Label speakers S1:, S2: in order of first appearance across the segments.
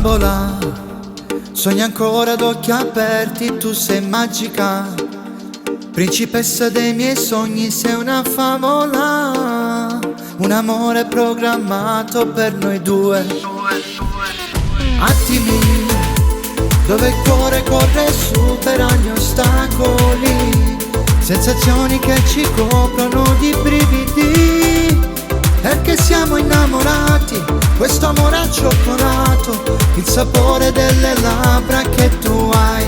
S1: Bambola, sogni ancora ad occhi aperti, tu sei magica, principessa dei miei sogni, sei una favola, un amore programmato per noi due. Attimi, dove il cuore corre, supera gli ostacoli, sensazioni che ci coprono di brividi, perché siamo innamorati, questo amore al cioccolato, il sapore delle labbra che tu hai.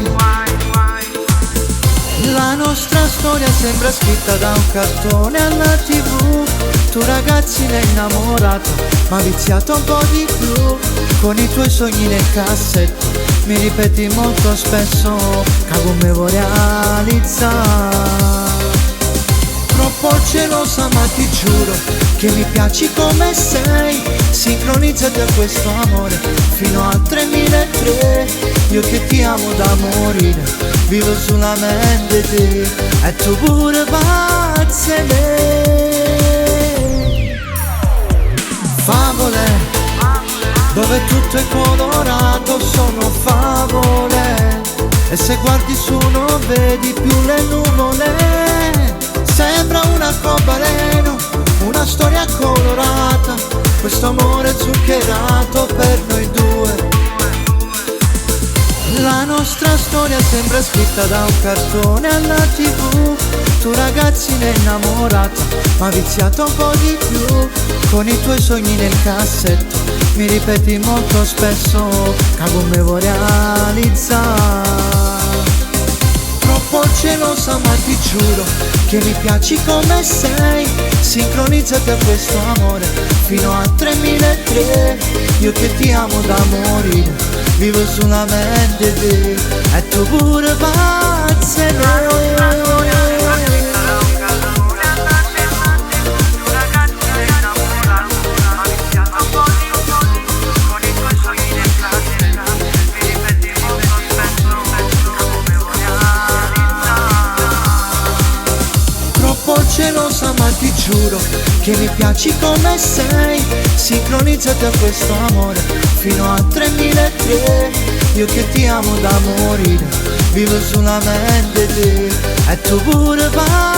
S1: La nostra storia sembra scritta da un cartone alla TV, tu ragazzina innamorata, ma viziata un po' di più, con i tuoi sogni nel cassetto, mi ripeti molto spesso, cago me vuoi realizzare. Troppo gelosa ma ti giuro che mi piaci come sei, sincronizzati a questo amore fino a 3003. Io che ti amo da morire, vivo solamente te e tu pure vattene. Favole, dove tutto è colorato, sono favole, e se guardi su non vedi più le nuvole. Sembra un arcobaleno, una storia colorata, questo amore zuccherato per noi due. La nostra storia sembra scritta da un cartone alla TV, tu ragazzina innamorata, ma viziata un po' di più, con i tuoi sogni nel cassetto, mi ripeti molto spesso, cago me vuoi realizzare. Troppo gelosa ma ti giuro che mi piaci come sei, sincronizzati a questo amore fino a 3003. Io che ti amo da morire, vivo solamente te e tu pure vattene. Gelosa ma ti giuro che mi piaci come sei, sincronizzati a questo amore fino a 3003. Io che ti amo da morire, vivo solamente te e tu pure vai.